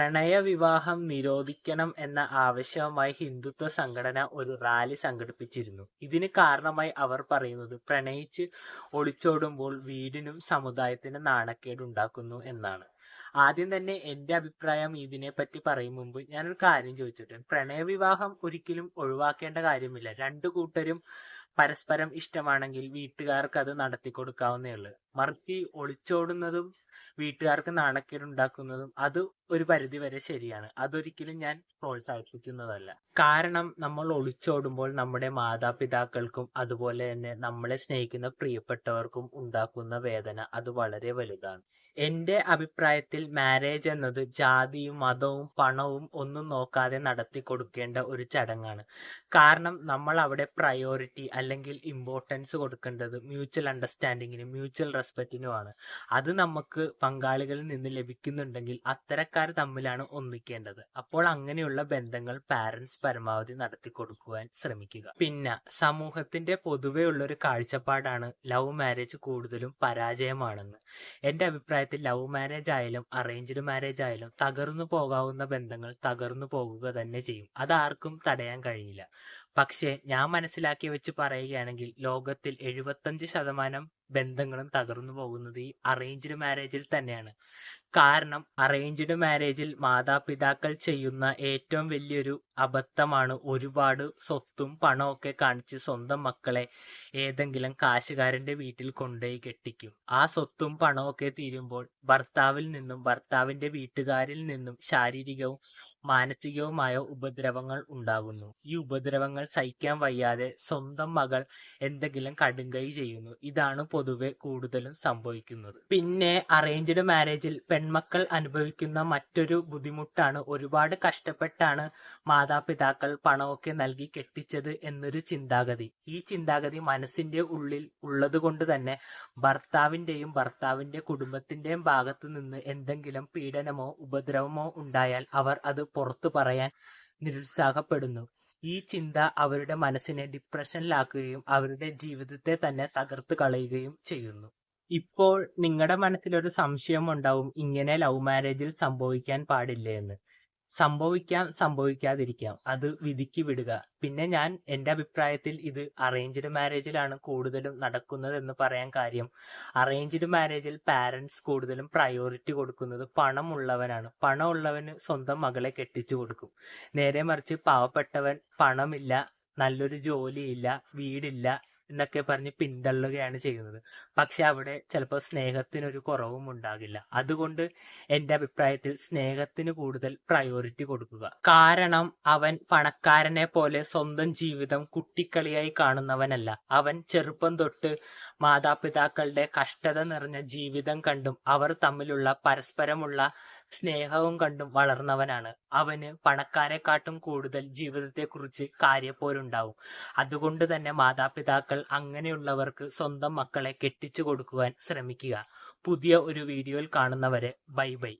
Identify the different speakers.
Speaker 1: പ്രണയവിവാഹം നിരോധിക്കണം എന്ന ആവശ്യവുമായി ഹിന്ദുത്വ സംഘടന ഒരു റാലി സംഘടിപ്പിച്ചിരുന്നു. ഇതിന് കാരണമായി അവർ പറയുന്നത് പ്രണയിച്ച് ഒളിച്ചോടുമ്പോൾ വീടിനും സമുദായത്തിനും നാണക്കേടുണ്ടാക്കുന്നു എന്നാണ്. ആദ്യം തന്നെ എൻ്റെ അഭിപ്രായം ഇതിനെപ്പറ്റി പറയും മുമ്പ് ഞാനൊരു കാര്യം ചോദിച്ചിട്ട്, പ്രണയവിവാഹം ഒരിക്കലും ഒഴിവാക്കേണ്ട കാര്യമില്ല. രണ്ടു കൂട്ടരും പരസ്പരം ഇഷ്ടമാണെങ്കിൽ വീട്ടുകാർക്ക് അത് നടത്തിക്കൊടുക്കാവുന്നേ ഉള്ളൂ. മറിച്ച് ഒളിച്ചോടുന്നതും വീട്ടുകാർക്ക് നാണക്കേടുണ്ടാക്കുന്നതും അത് ഒരു പരിധി വരെ ശരിയാണ്. അതൊരിക്കലും ഞാൻ പ്രോത്സാഹിപ്പിക്കുന്നതല്ല. കാരണം നമ്മൾ ഒളിച്ചോടുമ്പോൾ നമ്മുടെ മാതാപിതാക്കൾക്കും അതുപോലെ തന്നെ നമ്മളെ സ്നേഹിക്കുന്ന പ്രിയപ്പെട്ടവർക്കും ഉണ്ടാക്കുന്ന വേദന അത് വളരെ വലുതാണ്. എൻ്റെ അഭിപ്രായത്തിൽ മാരേജ് എന്നത് ജാതിയും മതവും പണവും ഒന്നും നോക്കാതെ നടത്തി കൊടുക്കേണ്ട ഒരു ചടങ്ങാണ്. കാരണം നമ്മൾ അവിടെ പ്രയോറിറ്റി അല്ലെങ്കിൽ ഇമ്പോർട്ടൻസ് കൊടുക്കേണ്ടത് മ്യൂച്വൽ അണ്ടർസ്റ്റാൻഡിങ്ങിനും മ്യൂച്വൽ റെസ്പെക്റ്റിനുമാണ്. അത് നമുക്ക് പങ്കാളികളിൽ നിന്ന് ലഭിക്കുന്നുണ്ടെങ്കിൽ അത്തരക്കാർ തമ്മിലാണ് ഒന്നിക്കേണ്ടത്. അപ്പോൾ അങ്ങനെയുള്ള ബന്ധങ്ങൾ പാരന്റ്സ് പരമാവധി നടത്തി കൊടുക്കുവാൻ ശ്രമിക്കുക. പിന്നെ സമൂഹത്തിന്റെ പൊതുവെ ഉള്ളൊരു കാഴ്ചപ്പാടാണ് ലവ് മാരേജ് കൂടുതലും പരാജയമാണെന്ന്. എൻ്റെ അഭിപ്രായത്തിൽ ലവ് മാരേജ് ആയാലും അറേഞ്ച്ഡ് മാരേജ് ആയാലും തകർന്നു പോകാവുന്ന ബന്ധങ്ങൾ തകർന്നു പോകുക തന്നെ ചെയ്യും. അതാർക്കും തടയാൻ കഴിയില്ല. പക്ഷേ ഞാൻ മനസ്സിലാക്കി വെച്ച് പറയുകയാണെങ്കിൽ ലോകത്തിൽ 75% ബന്ധങ്ങളും തകർന്നു പോകുന്നത് ഈ അറേഞ്ച്ഡ് മാരേജിൽ തന്നെയാണ്. കാരണം അറേഞ്ച്ഡ് മാരേജിൽ മാതാപിതാക്കൾ ചെയ്യുന്ന ഏറ്റവും വലിയൊരു അബദ്ധമാണ് ഒരുപാട് സ്വത്തും പണമൊക്കെ കാണിച്ച് സ്വന്തം മക്കളെ ഏതെങ്കിലും കാശുകാരന്റെ വീട്ടിൽ കൊണ്ടുപോയി കെട്ടിക്കും. ആ സ്വത്തും പണമൊക്കെ തീരുമ്പോൾ ഭർത്താവിൽ നിന്നും ഭർത്താവിന്റെ വീട്ടുകാരിൽ നിന്നും ശാരീരികവും മാനസികവുമായ ഉപദ്രവങ്ങൾ ഉണ്ടാകുന്നു. ഈ ഉപദ്രവങ്ങൾ സഹിക്കാൻ വയ്യാതെ സ്വന്തം മകൾ എന്തെങ്കിലും കടുങ്കൈ ചെയ്യുന്നു. ഇതാണ് പൊതുവെ കൂടുതലും സംഭവിക്കുന്നത്. പിന്നെ അറേഞ്ച്ഡ് മാരേജിൽ പെൺമക്കൾ അനുഭവിക്കുന്ന മറ്റൊരു ബുദ്ധിമുട്ടാണ് ഒരുപാട് കഷ്ടപ്പെട്ടാണ് മാതാപിതാക്കൾ പണമൊക്കെ നൽകി കെട്ടിച്ചത് എന്നൊരു ചിന്താഗതി. ഈ ചിന്താഗതി മനസ്സിന്റെ ഉള്ളിൽ ഉള്ളത് കൊണ്ട് തന്നെ ഭർത്താവിന്റെയും ഭർത്താവിന്റെ കുടുംബത്തിന്റെയും ഭാഗത്തു നിന്ന് എന്തെങ്കിലും പീഡനമോ ഉപദ്രവമോ ഉണ്ടായാൽ അവർ അത് പുറത്തു പറയാൻ നിരുത്സാഹപ്പെടുന്നു. ഈ ചിന്ത അവരുടെ മനസ്സിനെ ഡിപ്രഷനിലാക്കുകയും അവരുടെ ജീവിതത്തെ തന്നെ തകർത്ത് കളയുകയും ചെയ്യുന്നു. ഇപ്പോൾ നിങ്ങളുടെ മനസ്സിലൊരു സംശയം ഉണ്ടാവും, ഇങ്ങനെ ലവ് മാരേജിൽ സംഭവിക്കാൻ പാടില്ലേ എന്ന്. സംഭവിക്കാം, സംഭവിക്കാതിരിക്കാം, അത് വിധിക്ക് വിടുക. പിന്നെ ഞാൻ എൻ്റെ അഭിപ്രായത്തിൽ ഇത് അറേഞ്ച്ഡ് മാരേജിലാണ് കൂടുതലും നടക്കുന്നത് എന്ന് പറയാൻ കാര്യം, അറേഞ്ച്ഡ് മാരേജിൽ പാരന്റ്സ് കൂടുതലും പ്രയോറിറ്റി കൊടുക്കുന്നത് പണമുള്ളവനാണ്. പണമുള്ളവന് സ്വന്തം മകളെ കെട്ടിച്ചു കൊടുക്കും. നേരെ മറിച്ച് പാവപ്പെട്ടവൻ പണമില്ല, നല്ലൊരു ജോലിയില്ല, വീടില്ല എന്നൊക്കെ പറഞ്ഞ് പിന്തള്ളുകയാണ് ചെയ്യുന്നത്. പക്ഷെ അവിടെ ചിലപ്പോൾ സ്നേഹത്തിനൊരു കുറവും ഉണ്ടാകില്ല. അതുകൊണ്ട് എൻ്റെ അഭിപ്രായത്തിൽ സ്നേഹത്തിന് കൂടുതൽ പ്രയോറിറ്റി കൊടുക്കുക. കാരണം അവൻ പണക്കാരനെ പോലെ സ്വന്തം ജീവിതം കുട്ടിക്കളിയായി കാണുന്നവനല്ല. അവൻ ചെറുപ്പം തൊട്ട് മാതാപിതാക്കളുടെ കഷ്ടത നിറഞ്ഞ ജീവിതം കണ്ടും അവർ തമ്മിലുള്ള പരസ്പരമുള്ള സ്നേഹവും കണ്ടും വളർന്നവനാണ്. അവന് പണക്കാരെക്കാട്ടും കൂടുതൽ ജീവിതത്തെക്കുറിച്ച് കാര്യപ്പോരുണ്ടാവും. അതുകൊണ്ട് തന്നെ മാതാപിതാക്കൾ അങ്ങനെയുള്ളവർക്ക് സ്വന്തം മക്കളെ കെട്ടിച്ചു കൊടുക്കുവാൻ ശ്രമിക്കുക. പുതിയ ഒരു വീഡിയോയിൽ കാണുന്നവരെ ബൈ ബൈ.